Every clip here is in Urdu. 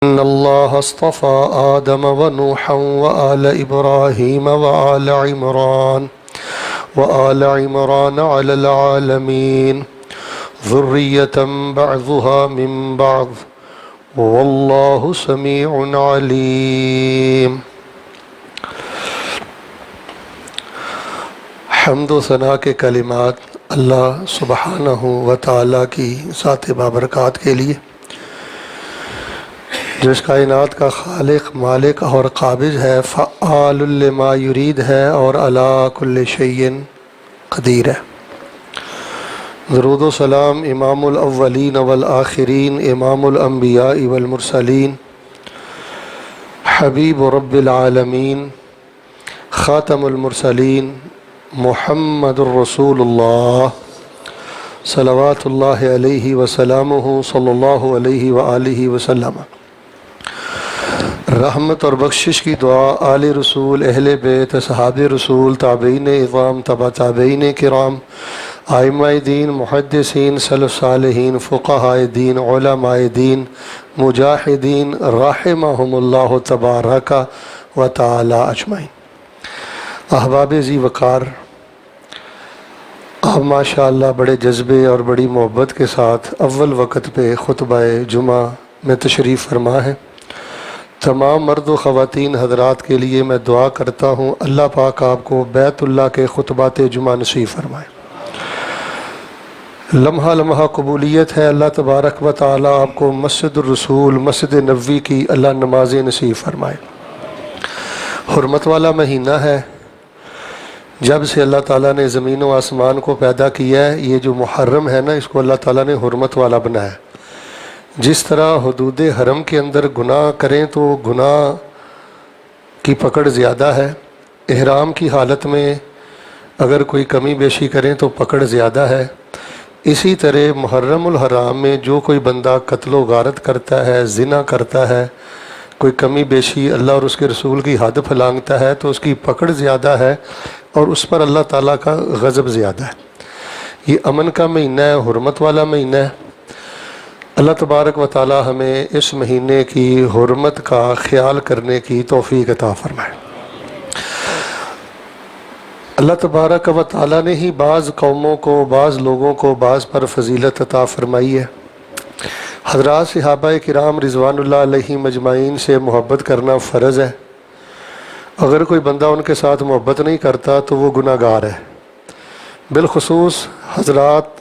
إن الله اصطفى آدم ونوحا وآل إبراهيم وآل عمران على العالمين ذرية بعضها من بعض والله سميع عليم۔ حمد و ثنا کے کلمات اللہ سبحانہ و تعالیٰ کی ذات بابرکات کے لیے، جو اس کائنات کا خالق، مالک اور قابض ہے، فعال لما یرید ہے اور علی کل شیء قدیر ہے۔ درود و سلام امام الاولین والآخرین، امام الانبیاء والمرسلین، حبیب رب العالمین، خاتم المرسلین، محمد الرسول اللہ صلوات اللہ علیہ وسلامہ صلی اللہ علیہ وآلہ وسلم۔ رحمت اور بخشش کی دعا آل رسول، اہل بیت، اصحاب رسول، تابعین اعظام، تبع تابعین کرام، ائمہ دین، محدثین، سلف صالحین، فقہاء دین، علماء دین، مجاہدین رحمہم اللہ تبارک و تعالی اجمعین۔ احباب ذی وقار، آپ ماشاءاللہ بڑے جذبے اور بڑی محبت کے ساتھ اول وقت پہ خطبہ جمعہ میں تشریف فرما ہے۔ تمام مرد و خواتین حضرات کے لیے میں دعا کرتا ہوں اللہ پاک آپ کو بیت اللہ کے خطبات جمعہ نصیب فرمائے۔ لمحہ لمحہ قبولیت ہے، اللہ تبارک و تعالی آپ کو مسجد الرسول، مسجد نبوی کی اللہ نمازیں نصیب فرمائے۔ حرمت والا مہینہ ہے، جب سے اللہ تعالیٰ نے زمین و آسمان کو پیدا کیا ہے، یہ جو محرم ہے نا، اس کو اللہ تعالیٰ نے حرمت والا بنایا ہے۔ جس طرح حدود حرم کے اندر گناہ کریں تو گناہ کی پکڑ زیادہ ہے، احرام کی حالت میں اگر کوئی کمی بیشی کریں تو پکڑ زیادہ ہے، اسی طرح محرم الحرام میں جو کوئی بندہ قتل و غارت کرتا ہے، زنا کرتا ہے، کوئی کمی بیشی اللہ اور اس کے رسول کی حد پھلانگتا ہے تو اس کی پکڑ زیادہ ہے اور اس پر اللہ تعالیٰ کا غضب زیادہ ہے۔ یہ امن کا مہینہ ہے، حرمت والا مہینہ ہے۔ اللہ تبارک و تعالی ہمیں اس مہینے کی حرمت کا خیال کرنے کی توفیق عطا فرمائے۔ اللہ تبارک و تعالی نے ہی بعض قوموں کو، بعض لوگوں کو بعض پر فضیلت عطا فرمائی ہے۔ حضرات صحابہ کرام رضوان اللہ علیہم اجمعین سے محبت کرنا فرض ہے۔ اگر کوئی بندہ ان کے ساتھ محبت نہیں کرتا تو وہ گناہ گار ہے۔ بالخصوص حضرات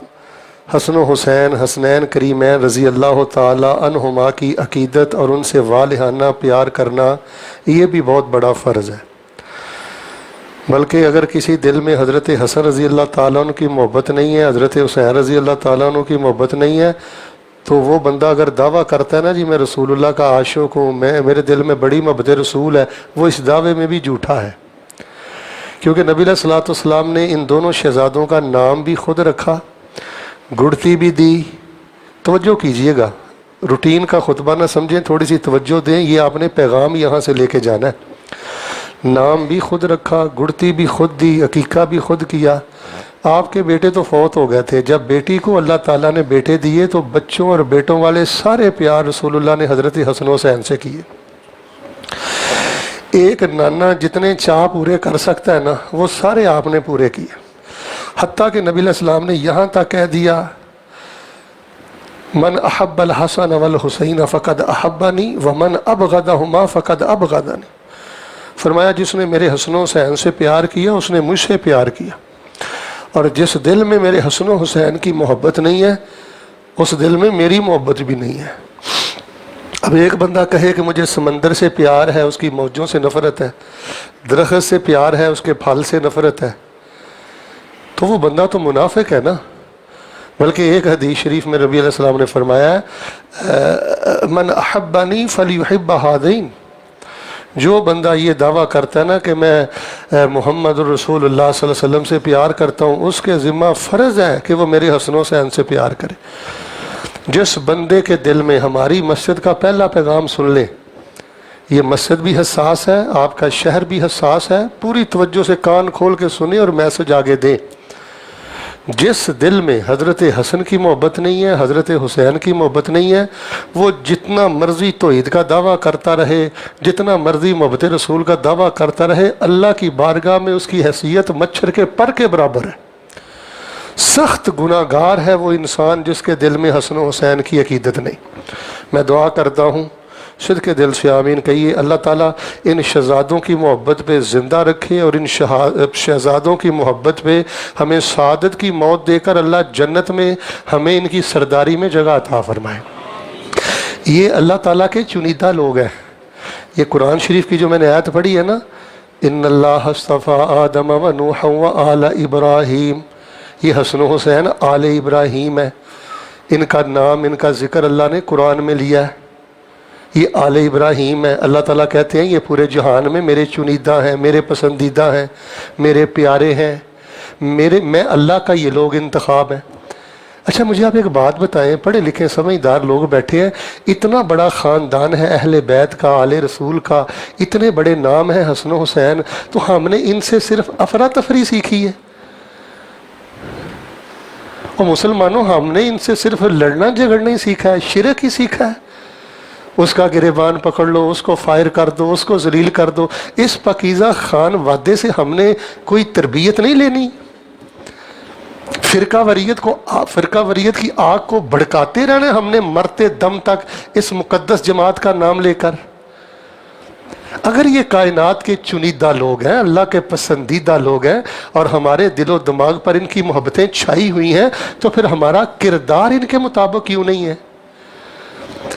حسن و حسین، حسنین کریمین رضی اللہ تعالی عنہما کی عقیدت اور ان سے والہانہ پیار کرنا یہ بھی بہت بڑا فرض ہے۔ بلکہ اگر کسی دل میں حضرت حسن رضی اللہ تعالیٰ عنہ کی محبت نہیں ہے، حضرت حسین رضی اللہ تعالیٰ عنہ کی محبت نہیں ہے، تو وہ بندہ اگر دعویٰ کرتا ہے نا جی میں رسول اللہ کا عاشق ہوں، میرے دل میں بڑی محبت رسول ہے، وہ اس دعوے میں بھی جھوٹا ہے۔ کیونکہ نبی علیہ الصلوۃ والسلام نے ان دونوں شہزادوں کا نام بھی خود رکھا، گڑتی بھی دی۔ توجہ کیجئے گا، روٹین کا خطبہ نہ سمجھیں، تھوڑی سی توجہ دیں، یہ آپ نے پیغام یہاں سے لے کے جانا ہے۔ نام بھی خود رکھا، گڑتی بھی خود دی، عقیقہ بھی خود کیا۔ آپ کے بیٹے تو فوت ہو گئے تھے، جب بیٹی کو اللہ تعالیٰ نے بیٹے دیے تو بچوں اور بیٹوں والے سارے پیار رسول اللہ نے حضرت حسن و حسین سے کیے۔ ایک نانا جتنے چاہ پورے کر سکتا ہے نا، وہ سارے آپ نے پورے کیے۔ حتیٰ کہ نبی علیہ السلام نے یہاں تک کہہ دیا من احب الحسن والحسین فقد احبنی ومن ابغضہما فقد ابغضنی، فرمایا جس نے میرے حسن و حسین سے پیار کیا اس نے مجھ سے پیار کیا، اور جس دل میں میرے حسن و حسین کی محبت نہیں ہے اس دل میں میری محبت بھی نہیں ہے۔ اب ایک بندہ کہے کہ مجھے سمندر سے پیار ہے، اس کی موجوں سے نفرت ہے، درخت سے پیار ہے، اس کے پھل سے نفرت ہے، تو وہ بندہ تو منافق ہے نا۔ بلکہ ایک حدیث شریف میں نبی علیہ السلام نے فرمایا ہے من احبنی فلیحب ہذین، جو بندہ یہ دعویٰ کرتا ہے نا کہ میں محمد الرسول اللہ صلی اللہ علیہ وسلم سے پیار کرتا ہوں، اس کے ذمہ فرض ہے کہ وہ میرے حسن و حسین سے پیار کرے۔ جس بندے کے دل میں ہماری مسجد کا پہلا پیغام سن لے، یہ مسجد بھی حساس ہے، آپ کا شہر بھی حساس ہے، پوری توجہ سے کان کھول کے سنیں اور میسج آگے دیں۔ جس دل میں حضرت حسن کی محبت نہیں ہے، حضرت حسین کی محبت نہیں ہے، وہ جتنا مرضی توحید کا دعویٰ کرتا رہے، جتنا مرضی محبت رسول کا دعویٰ کرتا رہے، اللہ کی بارگاہ میں اس کی حیثیت مچھر کے پر کے برابر ہے۔ سخت گناہ گار ہے وہ انسان جس کے دل میں حسن و حسین کی عقیدت نہیں۔ میں دعا کرتا ہوں، صدق کے دل سے آمین کہیے، اللہ تعالیٰ ان شہزادوں کی محبت پہ زندہ رکھے، اور ان شہزادوں کی محبت پہ ہمیں سعادت کی موت دے کر اللہ جنت میں ہمیں ان کی سرداری میں جگہ عطا فرمائے۔ یہ اللہ تعالیٰ کے چنیدہ لوگ ہیں۔ یہ قرآن شریف کی جو میں نے آیت پڑھی ہے نا، ان اللہ اصطفیٰ آدم و نوح و آل ابراہیم، یہ حسن و حسین آل ابراہیم ہے، ان کا نام، ان کا ذکر اللہ نے قرآن میں لیا ہے۔ یہ آل ابراہیم ہے۔ اللہ تعالیٰ کہتے ہیں یہ پورے جہان میں میرے چنیدہ ہیں، میرے پسندیدہ ہیں، میرے پیارے ہیں، میں اللہ کا یہ لوگ انتخاب ہیں۔ اچھا مجھے آپ ایک بات بتائیں، پڑھے لکھے سمجھدار لوگ بیٹھے ہیں، اتنا بڑا خاندان ہے اہل بیت کا، آل رسول کا، اتنے بڑے نام ہیں حسن و حسین، تو ہم نے ان سے صرف افراتفری سیکھی ہے؟ اور مسلمانوں ہم نے ان سے صرف لڑنا جھگڑنا ہی سیکھا ہے، شرک ہی سیکھا ہے۔ اس کا گریبان پکڑ لو، اس کو فائر کر دو، اس کو ذلیل کر دو۔ اس پاکیزہ خان وعدے سے ہم نے کوئی تربیت نہیں لینی؟ فرقہ وریت کی آگ کو بھڑکاتے رہنا ہم نے مرتے دم تک اس مقدس جماعت کا نام لے کر؟ اگر یہ کائنات کے چنیدہ لوگ ہیں، اللہ کے پسندیدہ لوگ ہیں، اور ہمارے دل و دماغ پر ان کی محبتیں چھائی ہوئی ہیں، تو پھر ہمارا کردار ان کے مطابق کیوں نہیں ہے؟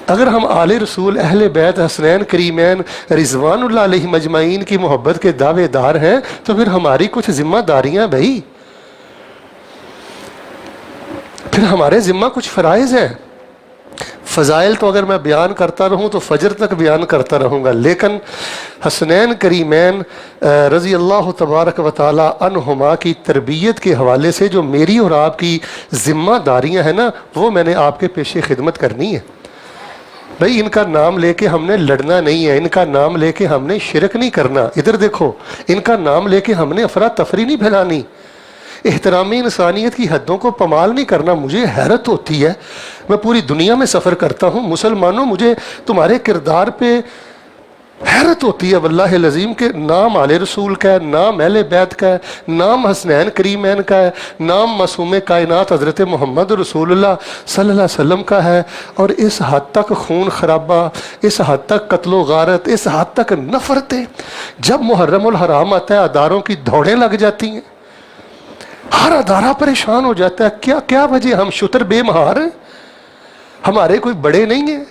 اگر ہم آل رسول، اہل بیت، حسنین کریمین رضوان اللہ علیہ مجمعین کی محبت کے دعوے دار ہیں، تو پھر ہماری کچھ ذمہ داریاں بھائی، پھر ہمارے ذمہ کچھ فرائض ہیں۔ فضائل تو اگر میں بیان کرتا رہوں تو فجر تک بیان کرتا رہوں گا، لیکن حسنین کریمین رضی اللہ تبارک و تعالی عنہما کی تربیت کے حوالے سے جو میری اور آپ کی ذمہ داریاں ہیں نا، وہ میں نے آپ کے پیش خدمت کرنی ہے۔ بھائی ان کا نام لے کے ہم نے لڑنا نہیں ہے، ان کا نام لے کے ہم نے شرک نہیں کرنا۔ ادھر دیکھو، ان کا نام لے کے ہم نے افراتفری نہیں پھیلانی، احترام انسانیت کی حدوں کو پامال نہیں کرنا۔ مجھے حیرت ہوتی ہے، میں پوری دنیا میں سفر کرتا ہوں، مسلمانوں مجھے تمہارے کردار پہ حیرت ہوتی ہے واللہ العظیم، کہ نام آل رسول کا ہے، نام اہل بیت کا ہے، نام حسنین کریمین کا ہے، نام معصوم کائنات حضرت محمد رسول اللہ صلی اللہ علیہ وسلم کا ہے، اور اس حد تک خون خرابہ، اس حد تک قتل و غارت، اس حد تک نفرتیں۔ جب محرم الحرام آتا ہے اداروں کی دوڑیں لگ جاتی ہیں، ہر ادارہ پریشان ہو جاتا ہے۔ کیا وجہ؟ ہم شتر بے مہار ہیں؟ ہمارے کوئی بڑے نہیں ہیں؟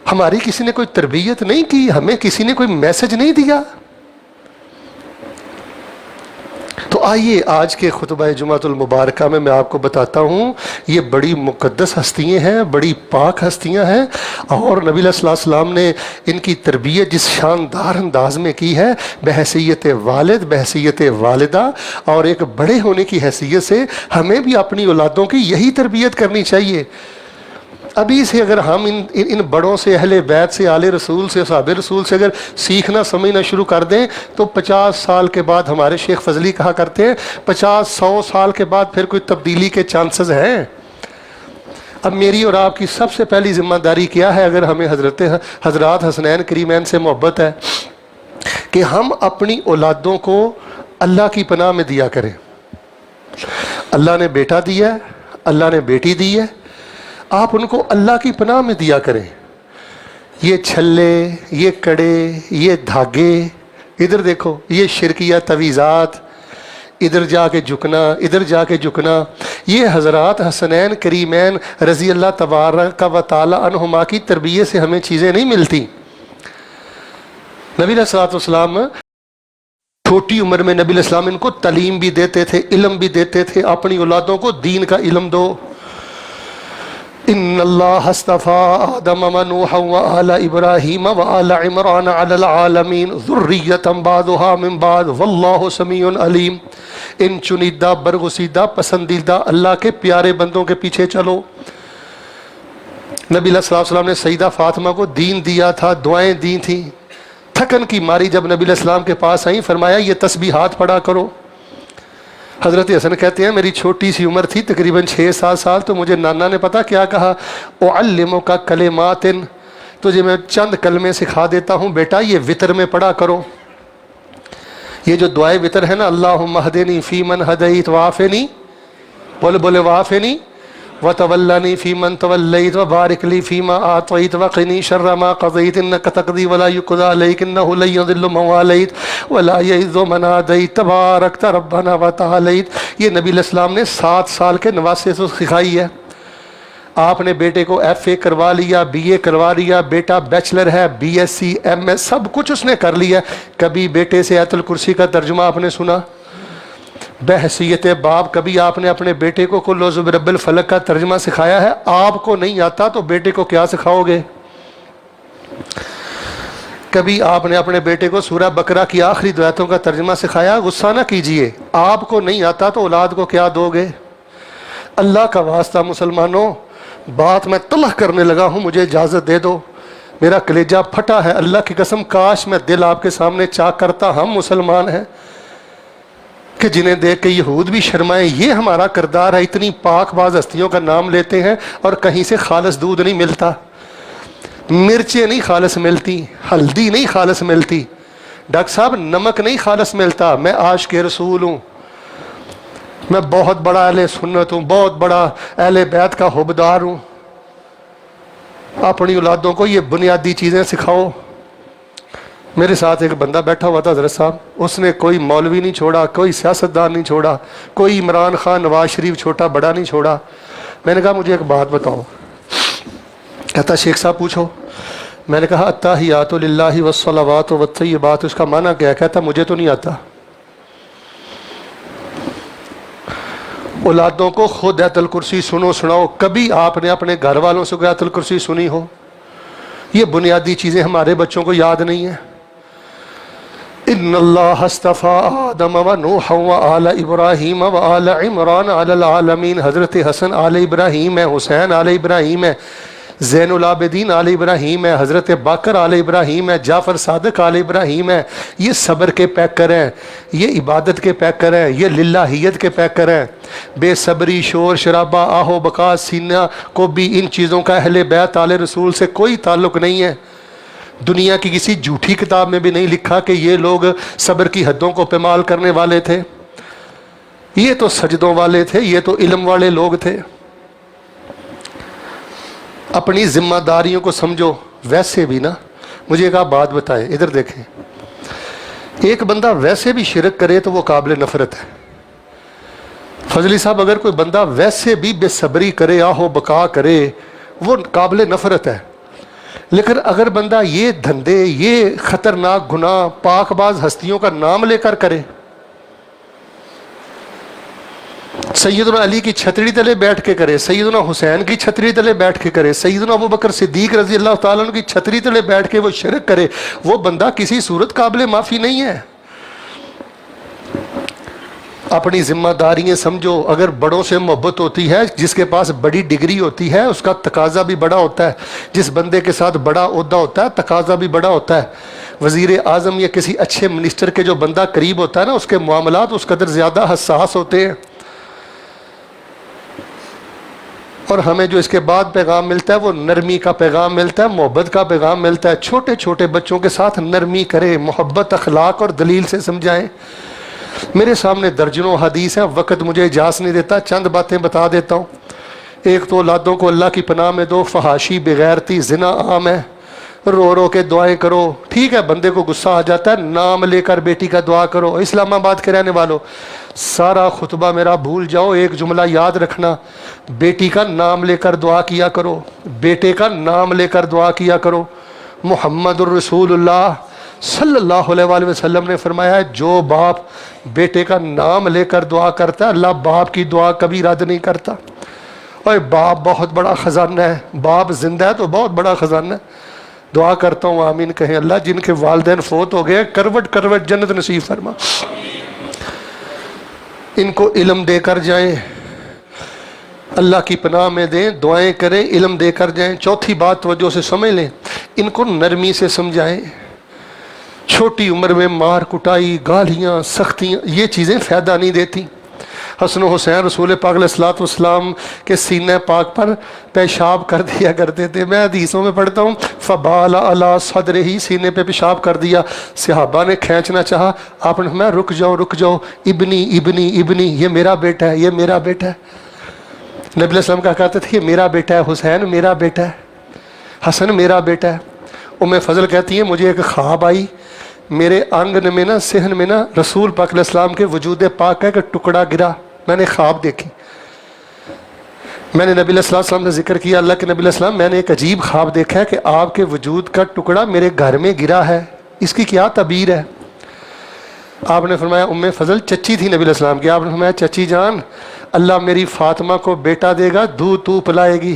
ہماری کسی نے کوئی تربیت نہیں کی؟ ہمیں کسی نے کوئی میسج نہیں دیا؟ تو آئیے آج کے خطبہ جمعۃ المبارکہ میں آپ کو بتاتا ہوں، یہ بڑی مقدس ہستیاں ہیں، بڑی پاک ہستیاں ہیں، اور نبی علیہ السلام نے ان کی تربیت جس شاندار انداز میں کی ہے، بحیثیت والد، بحیثیت والدہ، اور ایک بڑے ہونے کی حیثیت سے ہمیں بھی اپنی اولادوں کی یہی تربیت کرنی چاہیے۔ ابھی سے اگر ہم ان بڑوں سے، اہل بیت سے، آل رسول سے، صحابہ رسول سے اگر سیکھنا سمجھنا شروع کر دیں تو 50 سال کے بعد، ہمارے شیخ فضلی کہا کرتے ہیں، 50-100 سال کے بعد پھر کوئی تبدیلی کے چانسز ہیں۔ اب میری اور آپ کی سب سے پہلی ذمہ داری کیا ہے؟ اگر ہمیں حضرات حسنین کریمین سے محبت ہے، کہ ہم اپنی اولادوں کو اللہ کی پناہ میں دیا کریں۔ اللہ نے بیٹا دیا ہے، اللہ نے بیٹی دی ہے، آپ ان کو اللہ کی پناہ میں دیا کریں۔ یہ چھلے، یہ کڑے، یہ دھاگے، ادھر دیکھو، یہ شرکیہ تویزات، ادھر جا کے جھکنا، ادھر جا کے جھکنا، یہ حضرات حسنین کریمین رضی اللہ تبارک و تعالی عنہما کی تربیت سے ہمیں چیزیں نہیں ملتی۔ نبی علیہ السلام چھوٹی عمر میں نبی علیہ السلام ان کو تعلیم بھی دیتے تھے، علم بھی دیتے تھے، اپنی اولادوں کو دین کا علم دو۔ ان اللہ اصطفیٰ آدم و نوح و آل ابراہیم و آل عمران علی العالمین ذریۃ بعضها من بعض واللہ سمیع علیم۔ ان چنیدہ، برگزیدہ، پسندیدہ اللہ کے پیارے بندوں کے پیچھے چلو۔ نبی علیہ السلام نے سیدہ فاطمہ کو دین دیا تھا، دعائیں دی تھیں، تھکن کی ماری جب نبی علیہ السلام کے پاس آئیں، فرمایا یہ تسبیحات پڑھا کرو۔ حضرت حسن کہتے ہیں میری چھوٹی سی عمر تھی تقریباً 6-7 سال، تو مجھے نانا نے پتہ کیا کہا، اعلمک کلمات، تجھے میں چند کلمے سکھا دیتا ہوں بیٹا، یہ وطر میں پڑھا کرو۔ یہ جو دعائے وطر ہے نا، اللہم اہدنی فیمن ہدیت وعافنی، بولے وعافنی وتولنی فیمن تولیت وبارک لی فیما اعطیت وقنی شر ما قضیت انک تقضی ولا یقضی علیک انہ لا یذل من والیت ولا یعز من عادیت تبارکت ربنا وتعالیت۔ یہ نبی علیہ السلام نے 7 سال کے نواسے سے سکھائی ہے۔ آپ نے بیٹے کو FA کروا لیا، BA کروا لیا، بیٹا بیچلر ہے، BSc MS سب کچھ اس نے کر لیا۔ کبھی بیٹے سے آیت الکرسی کا ترجمہ آپ نے سنا؟ بحیثیت باپ کبھی آپ نے اپنے بیٹے کو قل اعوذ برب الفلق کا ترجمہ سکھایا ہے؟ آپ کو نہیں آتا تو بیٹے کو کیا سکھاؤ گے؟ کبھی آپ نے اپنے بیٹے کو سورہ بقرہ کی آخری دو آیتوں کا ترجمہ سکھایا؟ غصہ نہ کیجئے، آپ کو نہیں آتا تو اولاد کو کیا دو گے؟ اللہ کا واسطہ مسلمانوں، بات میں تلخ کرنے لگا ہوں، مجھے اجازت دے دو، میرا کلیجہ پھٹا ہے، اللہ کی قسم کاش میں دل آپ کے سامنے چاک کرتا۔ ہم مسلمان ہیں کہ جنہیں دیکھ کے یہود بھی شرمائیں، یہ ہمارا کردار ہے۔ اتنی پاک باز ہستیوں کا نام لیتے ہیں اور کہیں سے خالص دودھ نہیں ملتا، مرچیں نہیں خالص ملتی، ہلدی نہیں خالص ملتی، ڈاکٹر صاحب نمک نہیں خالص ملتا۔ میں عاشق رسول ہوں، میں بہت بڑا اہل سنت ہوں، بہت بڑا اہل بیت کا حبدار ہوں۔ اپنی اولادوں کو یہ بنیادی چیزیں سکھاؤ۔ میرے ساتھ ایک بندہ بیٹھا ہوا تھا حضرت صاحب، اس نے کوئی مولوی نہیں چھوڑا، کوئی سیاستدان نہیں چھوڑا، کوئی عمران خان نواز شریف چھوٹا بڑا نہیں چھوڑا۔ میں نے کہا مجھے ایک بات بتاؤ۔ کہتا شیخ صاحب پوچھو۔ میں نے کہا التحیات للہ والصلوات والطیبات، اس کا معنی کیا ہے؟ کہتا مجھے تو نہیں آتا۔ اولادوں کو خود آیت الکرسی سناؤ۔ کبھی آپ نے اپنے گھر والوں سے آیت الکرسی سنی ہو؟ یہ بنیادی چیزیں ہمارے بچوں کو یاد نہیں ہیں۔ ان اللہ اصطفیٰ آدم و نوح و آل ابراہیم و آل عمران علی العالمین۔ حضرت حسن آل ابراہیم ہے، حسین آل ابراہیم ہے، زین العابدین آل ابراہیم ہے، حضرت باقر آل ابراہیم ہے، جعفر صادق آل ابراہیم ہے۔ یہ صبر کے پیکر ہیں، یہ عبادت کے پیکر ہیں، یہ للہیت کے پیکر ہیں۔ بے صبری، شور شرابہ، آہو بکا، سینہ کو بھی ان چیزوں کا اہل بیت آل رسول سے کوئی تعلق نہیں ہے۔ دنیا کی کسی جھوٹی کتاب میں بھی نہیں لکھا کہ یہ لوگ صبر کی حدوں کو پامال کرنے والے تھے۔ یہ تو سجدوں والے تھے، یہ تو علم والے لوگ تھے۔ اپنی ذمہ داریوں کو سمجھو۔ ویسے بھی نا مجھے ایک آپ بات بتائیں، ادھر دیکھیں، ایک بندہ ویسے بھی شرک کرے تو وہ قابل نفرت ہے۔ فضلی صاحب اگر کوئی بندہ ویسے بھی بے صبری کرے، آہو بکا کرے، وہ قابل نفرت ہے۔ لیکن اگر بندہ یہ دھندے، یہ خطرناک گناہ پاک باز ہستیوں کا نام لے کر کرے، سیدنا علی کی چھتری تلے بیٹھ کے کرے، سیدنا حسین کی چھتری تلے بیٹھ کے کرے، سیدنا ابوبکر صدیق رضی اللہ تعالیٰ عنہ کی چھتری تلے بیٹھ کے وہ شرک کرے، وہ بندہ کسی صورت قابل معافی نہیں ہے۔ اپنی ذمہ داریاں سمجھو۔ اگر بڑوں سے محبت ہوتی ہے، جس کے پاس بڑی ڈگری ہوتی ہے اس کا تقاضا بھی بڑا ہوتا ہے، جس بندے کے ساتھ بڑا عہدہ ہوتا ہے تقاضا بھی بڑا ہوتا ہے۔ وزیر اعظم یا کسی اچھے منسٹر کے جو بندہ قریب ہوتا ہے نا، اس کے معاملات اس قدر زیادہ حساس ہوتے ہیں۔ اور ہمیں جو اس کے بعد پیغام ملتا ہے وہ نرمی کا پیغام ملتا ہے، محبت کا پیغام ملتا ہے۔ چھوٹے چھوٹے بچوں کے ساتھ نرمی کریں، محبت، اخلاق اور دلیل سے سمجھائیں۔ میرے سامنے درجنوں حدیث ہیں، وقت مجھے اجازت نہیں دیتا، چند باتیں بتا دیتا ہوں۔ ایک تو اولادوں کو اللہ کی پناہ میں دو، فحاشی، بغیرتی، زنا عام ہے، رو رو کے دعائیں کرو۔ ٹھیک ہے بندے کو غصہ آ جاتا ہے، نام لے کر بیٹی کا دعا کرو۔ اسلام آباد کے رہنے والوں، سارا خطبہ میرا بھول جاؤ، ایک جملہ یاد رکھنا، بیٹی کا نام لے کر دعا کیا کرو، بیٹے کا نام لے کر دعا کیا کرو۔ محمد الرسول اللہ صلی اللہ علیہ وآلہ وسلم نے فرمایا ہے جو باپ بیٹے کا نام لے کر دعا کرتا ہے، اللہ باپ کی دعا کبھی رد نہیں کرتا۔ اور باپ بہت بڑا خزانہ ہے، باپ زندہ ہے تو بہت بڑا خزانہ ہے۔ دعا کرتا ہوں آمین کہیں، اللہ جن کے والدین فوت ہو گئے کروٹ کروٹ جنت نصیب فرما، ان کو علم دے کر جائیں، اللہ کی پناہ میں دیں، دعائیں کریں، علم دے کر جائیں۔ چوتھی بات توجہ سے سمجھ لیں، ان کو نرمی سے سمجھائیں۔ چھوٹی عمر میں مار کٹائی، گالیاں، سختیاں، یہ چیزیں فائدہ نہیں دیتی۔ حسن و حسین رسول پاک علیہ الصلوۃ والسلام کے سینہ پاک پر پیشاب کر دیا کرتے تھے. میں حدیثوں میں پڑھتا ہوں فبال علی صدرہ، سینے پہ پیشاب کر دیا. صحابہ نے کھینچنا چاہا، آپ نے فرمایا رک جاؤ، ابنی ابنی ابنی، یہ میرا بیٹا ہے، یہ میرا بیٹا ہے. نبی علیہ السلام کہا کرتے تھے یہ میرا بیٹا ہے، حسین میرا بیٹا ہے، حسن میرا بیٹا ہے. ام فضل کہتی ہیں مجھے ایک خواب آئی، میرے آنگن میں نا، صحن میں نا رسول پاک علیہ السلام کے وجود پاک کا ایک ٹکڑا گرا. میں نے خواب دیکھی. میں نے نبی علیہ السلام نے ذکر کیا، اللہ کے نبی علیہ السلام میں نے ایک عجیب خواب دیکھا ہے کہ آپ کے وجود کا ٹکڑا میرے گھر میں گرا ہے، اس کی کیا تعبیر ہے؟ آپ نے فرمایا ام فضل چچی تھی نبی علیہ السلام کی، آپ نے فرمایا چچی جان اللہ میری فاطمہ کو بیٹا دے گا، دودھ تو پلائے گی.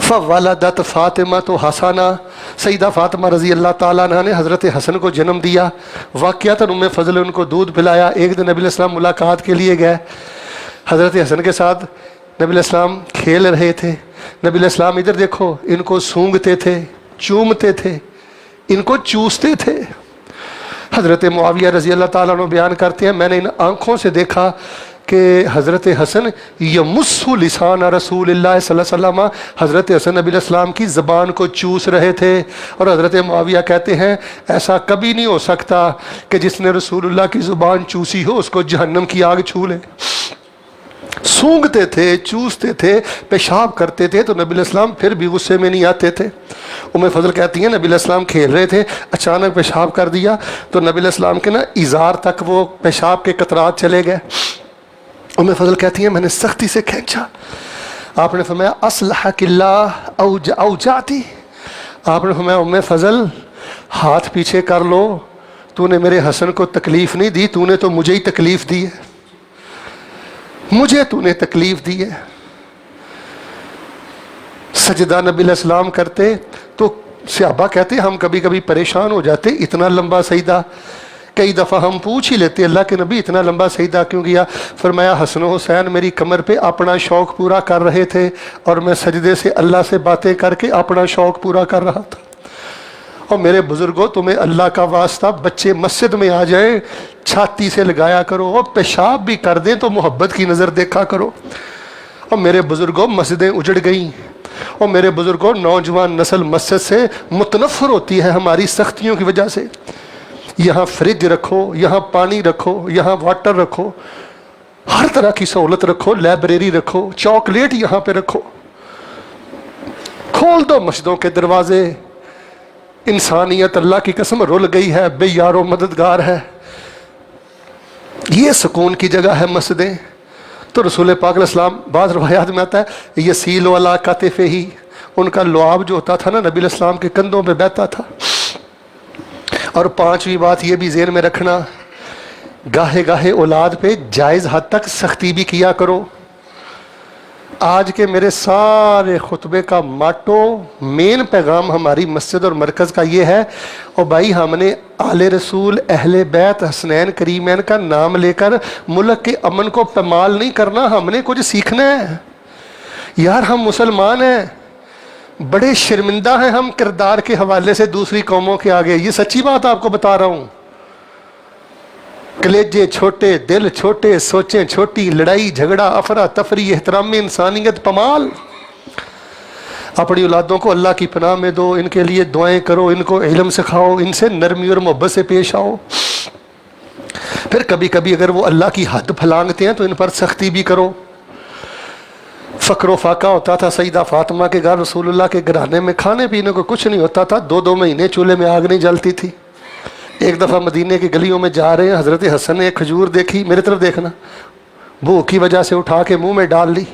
فولدت فاطمہ تو حسنا، سیدہ فاطمہ رضی اللہ تعالیٰ عنہ نے حضرت حسن کو جنم دیا. واقعتاً ام فضل ان کو دودھ پلایا. ایک دن نبی علیہ السلام ملاقات کے لیے گئے، حضرت حسن کے ساتھ نبی علیہ السلام کھیل رہے تھے. نبی علیہ السلام ادھر دیکھو، ان کو سونگھتے تھے، چومتے تھے، ان کو چوستے تھے. حضرت معاویہ رضی اللہ تعالیٰ عنہ بیان کرتے ہیں میں نے ان آنکھوں سے دیکھا کہ حضرت حسن یمس لسان رسول اللہ صلی اللہ علیہ وسلم، حضرت حسن نبی علیہ السلام کی زبان کو چوس رہے تھے. اور حضرت معاویہ کہتے ہیں ایسا کبھی نہیں ہو سکتا کہ جس نے رسول اللہ کی زبان چوسی ہو اس کو جہنم کی آگ چھو لے. سونگتے تھے، چوستے تھے، پیشاب کرتے تھے، تو نبی علیہ السلام پھر بھی غصے میں نہیں آتے تھے. ام فضل کہتی ہیں نبی علیہ السلام کھیل رہے تھے، اچانک پیشاب کر دیا تو نبی علیہ السلام کے نا ازار تک وہ پیشاب کے قطرات چلے گئے. ام فضل کہتی ہیں میں نے سختی سے کھینچا. آپ نے فرمایا اصلحک اللہ اوجعتی، آپ نے فرمایا ام فضل ہاتھ پیچھے کر لو، تو نے میرے حسن کو تکلیف نہیں دی، تو نے تو مجھے ہی تکلیف دی ہے، مجھے تو نے تکلیف دی ہے. سجدہ نبی علیہ السلام کرتے تو صحابہ کہتے ہم کبھی کبھی پریشان ہو جاتے، اتنا لمبا سجدہ. کئی دفعہ ہم پوچھ ہی لیتے اللہ کے نبی اتنا لمبا سجدہ کیوں کیا؟ فرمایا حسن و حسین میری کمر پہ اپنا شوق پورا کر رہے تھے اور میں سجدے سے اللہ سے باتیں کر کے اپنا شوق پورا کر رہا تھا. اور میرے بزرگوں تمہیں اللہ کا واسطہ بچے مسجد میں آ جائیں چھاتی سے لگایا کرو، اور پیشاب بھی کر دیں تو محبت کی نظر دیکھا کرو. اور میرے بزرگوں مسجدیں اجڑ گئیں، اور میرے بزرگوں نوجوان نسل مسجد سے متنفر ہوتی ہے ہماری سختیوں کی وجہ سے. یہاں فریج رکھو، یہاں پانی رکھو، یہاں واٹر رکھو، ہر طرح کی سہولت رکھو، لائبریری رکھو، چاکلیٹ یہاں پہ رکھو، کھول دو مسجدوں کے دروازے. انسانیت اللہ کی قسم رل گئی ہے، بے یار و مددگار ہے. یہ سکون کی جگہ ہے مسجدیں. تو رسول پاک علیہ السلام بعض روایات میں آتا ہے یسیل علی کتفہ، ان کا لعاب جو ہوتا تھا نا نبی علیہ السلام کے کندھوں پہ بہتا تھا. اور پانچویں بات یہ بھی ذہن میں رکھنا، گاہے گاہے اولاد پہ جائز حد تک سختی بھی کیا کرو. آج کے میرے سارے خطبے کا ماٹو مین پیغام ہماری مسجد اور مرکز کا یہ ہے، اور بھائی ہم نے آل رسول اہل بیت حسنین کریمین کا نام لے کر ملک کے امن کو پامال نہیں کرنا، ہم نے کچھ سیکھنا ہے. یار ہم مسلمان ہیں، بڑے شرمندہ ہیں ہم کردار کے حوالے سے دوسری قوموں کے آگے. یہ سچی بات آپ کو بتا رہا ہوں. کلیجے چھوٹے، دل چھوٹے، سوچیں چھوٹی، لڑائی جھگڑا افراتفری، احترام انسانیت پامال. اپنی اولادوں کو اللہ کی پناہ میں دو، ان کے لیے دعائیں کرو، ان کو علم سکھاؤ، ان سے نرمی اور محبت سے پیش آؤ. پھر کبھی کبھی اگر وہ اللہ کی حد پھلانگتے ہیں تو ان پر سختی بھی کرو. فقر و فاقہ ہوتا تھا سیدہ فاطمہ کے گھر، رسول اللہ کے گھرانے میں کھانے پینے کو کچھ نہیں ہوتا تھا، 2 مہینے چولہے میں آگ نہیں جلتی تھی. ایک دفعہ مدینے کی گلیوں میں جا رہے ہیں، حضرت حسن نے ایک کھجور دیکھی، میرے طرف دیکھنا، بھوک کی وجہ سے اٹھا کے منہ میں ڈال لی.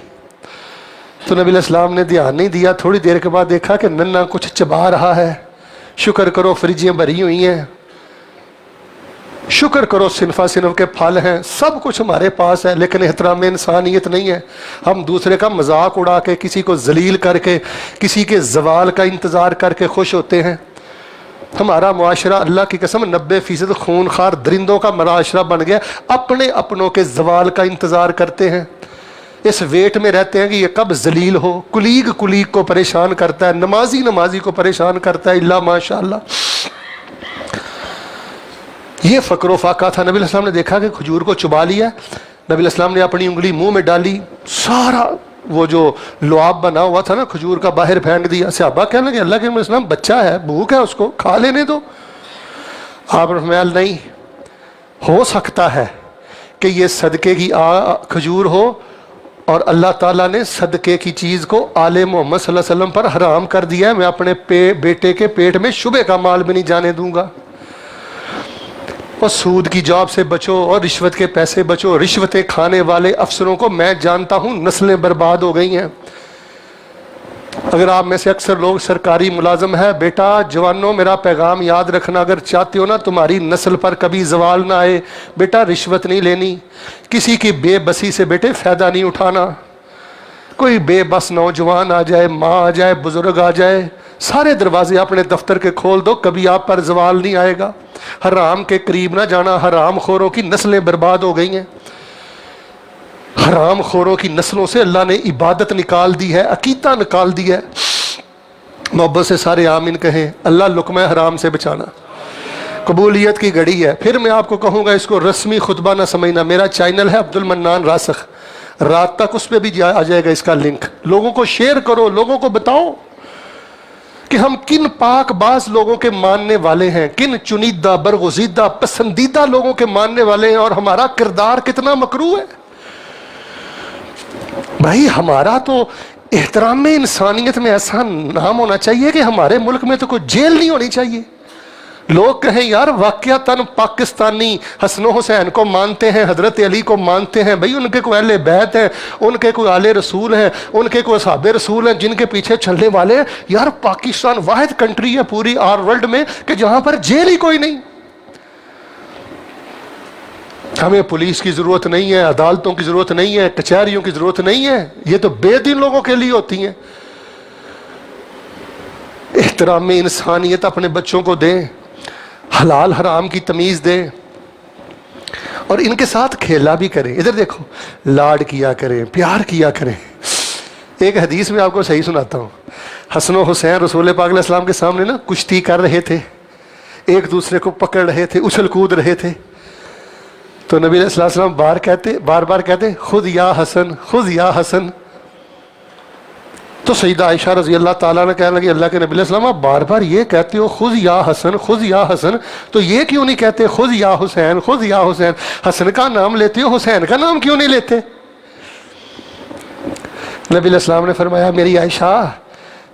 تو نبی علیہ السلام نے دھیان نہیں دیا. تھوڑی دیر کے بعد دیکھا کہ ننا کچھ چبا رہا ہے. شکر کرو فریجیں بھری ہوئی ہیں، شکر کرو صنفہ صنف کے پھل ہیں، سب کچھ ہمارے پاس ہے، لیکن احترام انسانیت نہیں ہے. ہم دوسرے کا مذاق اڑا کے، کسی کو ذلیل کر کے، کسی کے زوال کا انتظار کر کے خوش ہوتے ہیں. ہمارا معاشرہ اللہ کی قسم 90% خون خوار درندوں کا معاشرہ بن گیا. اپنے اپنوں کے زوال کا انتظار کرتے ہیں، اس ویٹ میں رہتے ہیں کہ یہ کب ذلیل ہو. کلیگ کو پریشان کرتا ہے، نمازی کو پریشان کرتا ہے، اللہ ماشاء اللہ. یہ فقر و فاقہ تھا. نبی علیہ السلام نے دیکھا کہ کھجور کو چبا لیا, نبی علیہ السلام نے اپنی انگلی منہ میں ڈالی, سارا وہ جو لعاب بنا ہوا تھا نا کھجور کا باہر پھینک دیا. صحابہ کہنے لگے اللہ کے السلام بچہ ہے, بھوک ہے, اس کو کھا لینے دو. آپ نے فرمایا نہیں, ہو سکتا ہے کہ یہ صدقے کی کھجور ہو اور اللہ تعالیٰ نے صدقے کی چیز کو آل محمد صلی اللہ علیہ وسلم پر حرام کر دیا ہے, میں اپنے بیٹے کے پیٹ میں شبہ کا مال بھی نہیں جانے دوں گا. اور سود کی جاب سے بچو اور رشوت کے پیسے بچو. رشوتیں کھانے والے افسروں کو میں جانتا ہوں نسلیں برباد ہو گئی ہیں. اگر آپ میں سے اکثر لوگ سرکاری ملازم ہے, بیٹا جوانوں میرا پیغام یاد رکھنا, اگر چاہتے ہو نا تمہاری نسل پر کبھی زوال نہ آئے, بیٹا رشوت نہیں لینی, کسی کی بے بسی سے بیٹے فائدہ نہیں اٹھانا. کوئی بے بس نوجوان آ جائے, ماں آ جائے, بزرگ آ جائے, سارے دروازے اپنے دفتر کے کھول دو, کبھی آپ پر زوال نہیں آئے گا. حرام کے قریب نہ جانا, حرام خوروں کی نسلیں برباد ہو گئی ہیں. حرام خوروں کی نسلوں سے اللہ نے عبادت نکال دی ہے, عقیدہ نکال دی ہے. محبت سے سارے آمین کہیں. اللہ لقمہ حرام سے بچانا. قبولیت کی گھڑی ہے. پھر میں آپ کو کہوں گا اس کو رسمی خطبہ نہ سمجھنا, میرا چینل ہے عبد المنان راسخ, رات تک اس پہ بھی آ جائے گا اس کا لنک. لوگوں کو شیئر کرو, لوگوں کو بتاؤ کہ ہم کن پاک باز لوگوں کے ماننے والے ہیں, کن چنیدہ برگزیدہ پسندیدہ لوگوں کے ماننے والے ہیں, اور ہمارا کردار کتنا مکروہ ہے. بھائی ہمارا تو احترام انسانیت میں ایسا نام ہونا چاہیے کہ ہمارے ملک میں تو کوئی جیل نہیں ہونی چاہیے. لوگ کہیں یار واقعتاً پاکستانی حسن و حسین کو مانتے ہیں, حضرت علی کو مانتے ہیں, بھائی ان کے کوئی اہل بیت ہیں, ان کے کوئی آل رسول ہیں, ان کے کوئی اصحاب رسول ہیں جن کے پیچھے چلنے والے ہیں. یار پاکستان واحد کنٹری ہے پوری ورلڈ میں کہ جہاں پر جیل ہی کوئی نہیں. ہمیں پولیس کی ضرورت نہیں ہے, عدالتوں کی ضرورت نہیں ہے, کچہریوں کی ضرورت نہیں ہے, یہ تو بے دین لوگوں کے لیے ہوتی ہیں. احترام انسانیت اپنے بچوں کو دیں, حلال حرام کی تمیز دیں, اور ان کے ساتھ کھیلا بھی کریں. ادھر دیکھو, لاڈ کیا کریں, پیار کیا کریں. ایک حدیث میں آپ کو صحیح سناتا ہوں. حسن و حسین رسول پاک علیہ السلام کے سامنے نا کشتی کر رہے تھے, ایک دوسرے کو پکڑ رہے تھے, اچھل کود رہے تھے. تو نبی علیہ السلام بار بار کہتے خود یا حسن, خود یا حسن. تو سیدہ عائشہ رضی اللہ تعالیٰ نے کہنے لگی اللہ کے نبی علیہ السلام آپ بار بار یہ کہتے ہو خود یا حسن, خود یا حسن, تو یہ کیوں نہیں کہتے خود یا حسین, خود یا حسین؟ حسن کا نام لیتے ہو, حسین کا نام کیوں نہیں لیتے؟ نبی علیہ السلام نے فرمایا میری عائشہ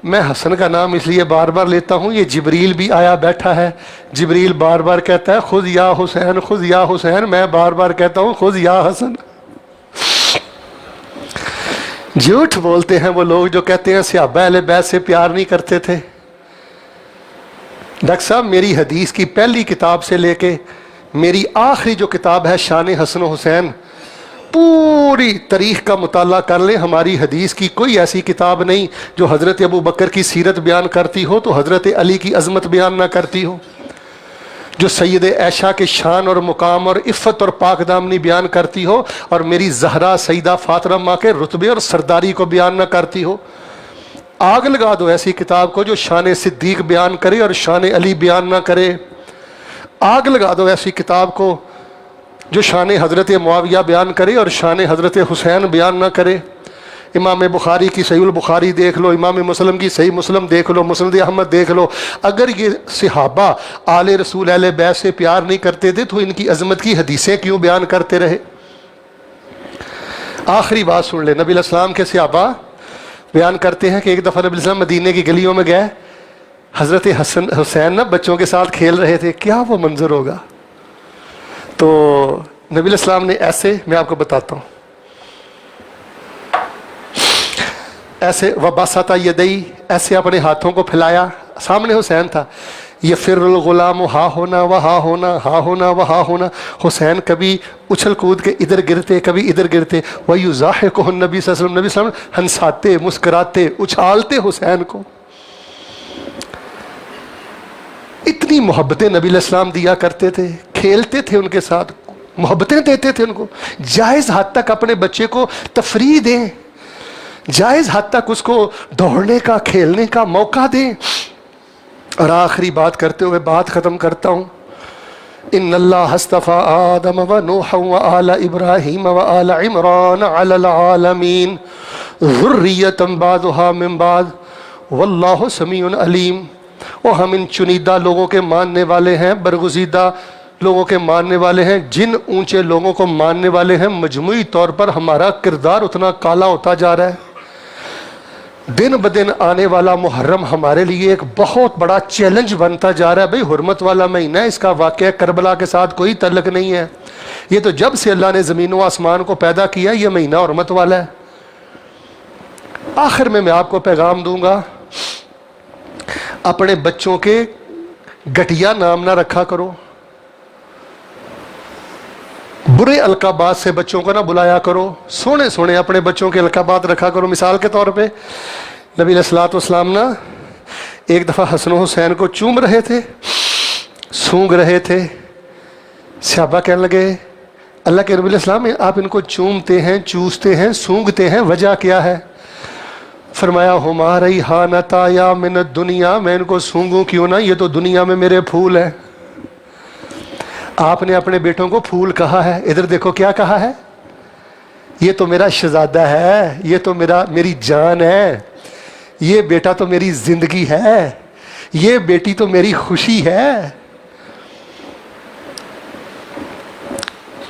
میں حسن کا نام اس لیے بار بار لیتا ہوں, یہ جبریل بھی آیا بیٹھا ہے, جبریل بار بار کہتا ہے خود یا حسین, خود یا حسین, میں بار بار کہتا ہوں خود یا حسن. جھوٹ بولتے ہیں وہ لوگ جو کہتے ہیں صحابہ اہل بیت سے پیار نہیں کرتے تھے. ڈاکٹر صاحب میری حدیث کی پہلی کتاب سے لے کے میری آخری جو کتاب ہے شان حسن و حسین, پوری تاریخ کا مطالعہ کر لیں, ہماری حدیث کی کوئی ایسی کتاب نہیں جو حضرت ابو بکر کی سیرت بیان کرتی ہو تو حضرت علی کی عظمت بیان نہ کرتی ہو, جو سید عائشہ کے شان اور مقام اور عفت اور پاک دامنی بیان کرتی ہو, اور میری زہرا سیدہ فاطمہ ماں کے رتبے اور سرداری کو بیان نہ کرتی ہو. آگ لگا دو ایسی کتاب کو جو شان صدیق بیان کرے اور شان علی بیان نہ کرے. آگ لگا دو ایسی کتاب کو جو شان حضرت معاویہ بیان کرے اور شان حضرت حسین بیان نہ کرے. امام بخاری کی صحیح البخاری دیکھ لو, امام مسلم کی صحیح مسلم دیکھ لو, مسند احمد دیکھ لو. اگر یہ صحابہ آل رسول اہل بیت سے پیار نہیں کرتے تھے تو ان کی عظمت کی حدیثیں کیوں بیان کرتے رہے؟ آخری بات سن لے. نبی علیہ السلام کے صحابہ بیان کرتے ہیں کہ ایک دفعہ نبی علیہ السلام مدینے کی گلیوں میں گئے, حضرت حسین نا بچوں کے ساتھ کھیل رہے تھے. کیا وہ منظر ہوگا؟ تو نبی علیہ السلام نے ایسے, میں آپ کو بتاتا ہوں, ایسے وباسطہ یدئی, ایسے اپنے ہاتھوں کو پھیلایا, سامنے حسین تھا. یہ فر الغلام ہا ہونا و ہا ہونا, ہا ہونا و ہا ہونا. حسین کبھی اچھل کود کے ادھر گرتے, کبھی ادھر گرتے. وَيُزَاحِقُهُ النبی صلی اللہ علیہ وسلم, نبی صلی اللہ علیہ وسلم ہنساتے, مسکراتے, اچھالتے حسین کو. اتنی محبتیں نبی علیہ السلام دیا کرتے تھے, کھیلتے تھے ان کے ساتھ, محبتیں دیتے تھے ان کو. جائز حد تک اپنے بچے کو تفریح دیں, جائز حد تک اس کو دوڑنے کا, کھیلنے کا موقع دیں. اور آخری بات کرتے ہوئے بات ختم کرتا ہوں. ان اللہ اصطفى آدم ونوحا وآل ابراہیم وآل عمران علی العالمین ذریۃ بعضها من بعض واللہ سمیع علیم۔ اور ہم ان چنیدہ لوگوں کے ماننے والے ہیں، برگزیدہ لوگوں کے ماننے والے ہیں، جن اونچے لوگوں کو ماننے والے ہیں، مجموعی طور پر ہمارا کردار اتنا کالا ہوتا جا رہا ہے۔ دن بدن آنے والا محرم ہمارے لیے ایک بہت بڑا چیلنج بنتا جا رہا ہے۔ بھئی حرمت والا مہینہ ہے، اس کا واقعہ کربلا کے ساتھ کوئی تعلق نہیں ہے، یہ تو جب سے اللہ نے زمین و آسمان کو پیدا کیا یہ مہینہ حرمت والا ہے۔ آخر میں آپ کو پیغام دوں گا، اپنے بچوں کے گھٹیا نام نہ رکھا کرو، برے القابات سے بچوں کو نہ بلایا کرو، سونے سونے اپنے بچوں کے القابات رکھا کرو۔ مثال کے طور پہ نبی علیہ الصلوۃ والسلام نا ایک دفعہ حسن و حسین کو چوم رہے تھے، سونگ رہے تھے، صحابہ کہنے لگے اللہ کے نبی علیہ السلام آپ ان کو چومتے ہیں، چوستے ہیں، سونگتے ہیں، وجہ کیا ہے؟ فرمایا ہما ریحانتا یا من الدنیا، میں ان کو سونگوں کیوں نہ، یہ تو دنیا میں میرے پھول ہیں۔ آپ نے اپنے بیٹوں کو پھول کہا ہے، ادھر دیکھو کیا کہا ہے، یہ تو میرا شہزادہ ہے، یہ تو میری جان ہے، یہ بیٹا تو میری زندگی ہے، یہ بیٹی تو میری خوشی ہے۔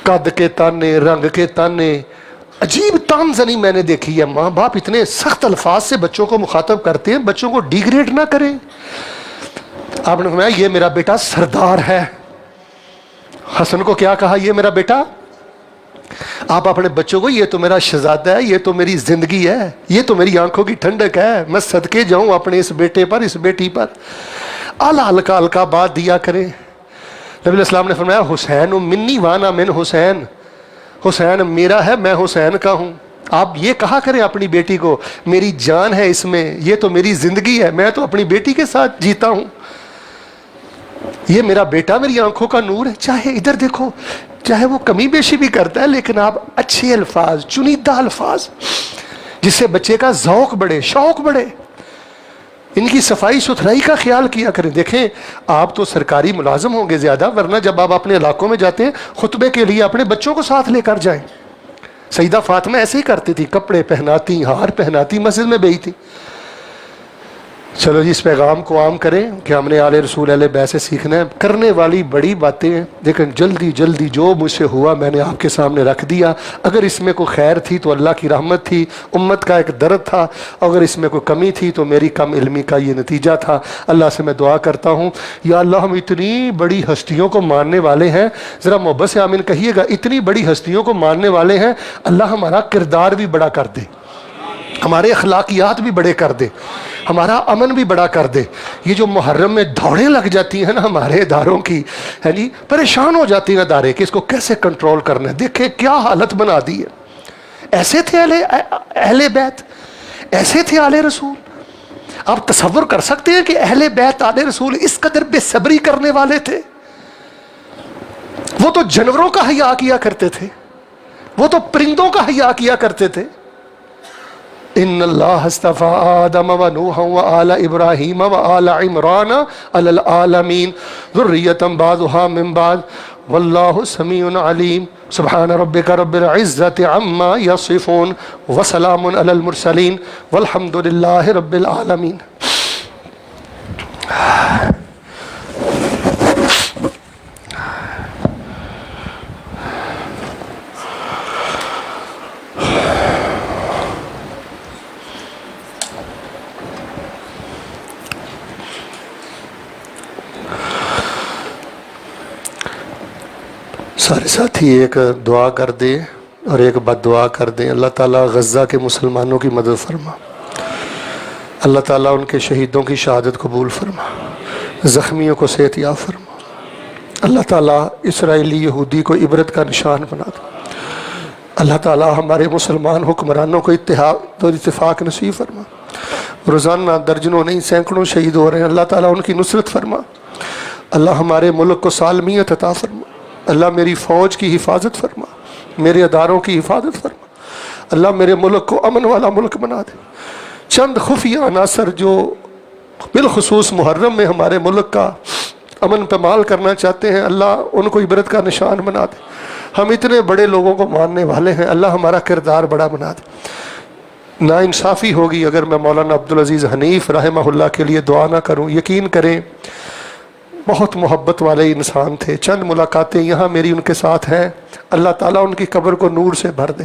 قد کے تانے، رنگ کے تانے، عجیب تانزنی میں نے دیکھی ہے۔ ماں باپ اتنے سخت الفاظ سے بچوں کو مخاطب کرتے ہیں، بچوں کو ڈیگریڈ نہ کریں۔ آپ نے فرمایا یہ میرا بیٹا سردار ہے۔ حسن کو کیا کہا؟ یہ میرا بیٹا۔ آپ اپنے بچوں کو یہ تو میرا شہزادہ ہے، یہ تو میری زندگی ہے، یہ تو میری آنکھوں کی ٹھنڈک ہے، میں صدقے جاؤں اپنے اس بیٹے پر، اس بیٹی پر۔ اعلیٰ ہلکا بات دیا کریں۔ نبی علیہ السلام نے فرمایا حسین منی وانا من حسین، حسین میرا ہے، میں حسین کا ہوں۔ آپ یہ کہا کریں اپنی بیٹی کو میری جان ہے اس میں، یہ تو میری زندگی ہے، میں تو اپنی بیٹی کے ساتھ جیتا ہوں، یہ میرا بیٹا میری آنکھوں کا نور ہے۔ چاہے ادھر دیکھو، چاہے وہ کمی بیشی بھی کرتا ہے، لیکن آپ اچھے الفاظ، چنیدہ الفاظ، جس سے بچے کا ذوق بڑھے، شوق بڑھے، ان کی صفائی ستھرائی کا خیال کیا کریں۔ دیکھیں آپ تو سرکاری ملازم ہوں گے زیادہ، ورنہ جب آپ اپنے علاقوں میں جاتے ہیں خطبے کے لیے اپنے بچوں کو ساتھ لے کر جائیں۔ سیدہ فاطمہ ایسے ہی کرتی تھی، کپڑے پہناتی، ہار پہناتی، مسجد میں بھیجتی۔ چلو جی اس پیغام کو عام کریں کہ ہم نے آل رسول اہل بیت سے سیکھنا ہے۔ کرنے والی بڑی باتیں ہیں، لیکن جلدی جلدی جو مجھ سے ہوا میں نے آپ کے سامنے رکھ دیا۔ اگر اس میں کوئی خیر تھی تو اللہ کی رحمت تھی، امت کا ایک درد تھا، اگر اس میں کوئی کمی تھی تو میری کم علمی کا یہ نتیجہ تھا۔ اللہ سے میں دعا کرتا ہوں یا اللہ ہم اتنی بڑی ہستیوں کو ماننے والے ہیں، ذرا محبت سے آمین کہیے گا، اتنی بڑی ہستیوں کو ماننے والے ہیں، اللہ ہمارا کردار بھی بڑا کر دے، ہمارے اخلاقیات بھی بڑے کر دے، ہمارا امن بھی بڑا کر دے۔ یہ جو محرم میں دوڑیں لگ جاتی ہیں نا ہمارے اداروں کی، ہے جی، پریشان ہو جاتی ہیں ادارے کہ اس کو کیسے کنٹرول کرنا ہے۔ دیکھیں کیا حالت بنا دی ہے۔ ایسے تھے اہل بیت، ایسے تھے آل رسول۔ آپ تصور کر سکتے ہیں کہ اہل بیت آل رسول اس قدر بے صبری کرنے والے تھے؟ وہ تو جانوروں کا حیا کیا کرتے تھے، وہ تو پرندوں کا حیا کیا کرتے تھے۔ ان اللہ اصطفى آدم ونوحا وآل ابراہیم وآل عمران علی العالمین ذریۃ بعضها من بعض واللہ سمیع علیم۔ سبحان ربک رب العزۃ عما یصفون وسلام علی المرسلین والحمد للہ رب العالمین۔ سارے ساتھی ایک دعا کر دیں اور ایک بد دعا کر دیں۔ اللہ تعالیٰ غزہ کے مسلمانوں کی مدد فرما، اللہ تعالیٰ ان کے شہیدوں کی شہادت قبول فرما، زخمیوں کو صحت یاب فرما، اللہ تعالیٰ اسرائیلی یہودی کو عبرت کا نشان بنا دے، اللہ تعالیٰ ہمارے مسلمان حکمرانوں کو اتحاد اور اتفاق نصیب فرما۔ روزانہ درجنوں نہیں سینکڑوں شہید ہو رہے ہیں، اللہ تعالیٰ ان کی نصرت فرما، اللہ ہمارے ملک کو سالمیت عطا فرما، اللہ میری فوج کی حفاظت فرما، میرے اداروں کی حفاظت فرما، اللہ میرے ملک کو امن والا ملک بنا دے۔ چند خفیہ عناصر جو بالخصوص محرم میں ہمارے ملک کا امن پامال کرنا چاہتے ہیں، اللہ ان کو عبرت کا نشان بنا دے۔ ہم اتنے بڑے لوگوں کو ماننے والے ہیں، اللہ ہمارا کردار بڑا بنا دے۔ ناانصافی ہوگی اگر میں مولانا عبدالعزیز حنیف رحمہ اللہ کے لیے دعا نہ کروں۔ یقین کریں بہت محبت والے انسان تھے، چند ملاقاتیں یہاں میری ان کے ساتھ ہیں، اللہ تعالیٰ ان کی قبر کو نور سے بھر دے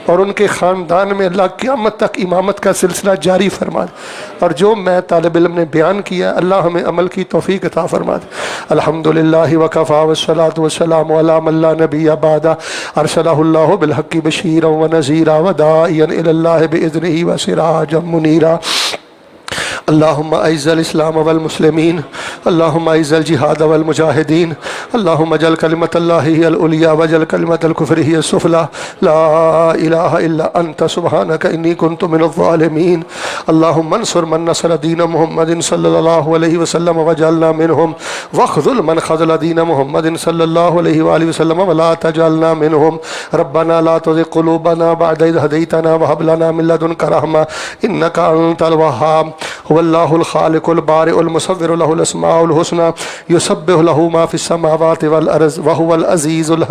اور ان کے خاندان میں اللہ قیامت تک امامت کا سلسلہ جاری فرما دے، اور جو میں طالب علم نے بیان کیا اللہ ہمیں عمل کی توفیق عطا فرما دے۔ الحمدللہ وکفا والصلاۃ والسلام علی من لا نبی بعد ارسلہ اللہ بالحق بشیرا ونذیرا وداعیا الی اللہ باذنہ وسراجا منیرا۔ اللہم اعز الاسلام والمسلمین، اللہم اعز الجہاد والمجاہدین، اللہم اجعل کلمۃ اللہ ہی العلیٰ واجعل کلمۃ الکفر ہی السفلی، لا الہ الا انت سبحانک انی کنت من الظالمین۔ اللہم انصر من نصر دین محمد صلی اللہ علیہ وسلم واجعلنا منہم، واخذل من خذل دین محمد صلی اللہ علیہ وآلہ وسلم ولا تجعلنا منہم۔ ربنا لا تزغ قلوبنا بعد اذ ہدیتنا وہب لنا من لدنک رحمۃ انک انت الوہاب۔ واللہ الخالق البارئ المصور له الاسماء الحسنى یسبح له ما فی السماوات والارض وهو العزیز الحکیم۔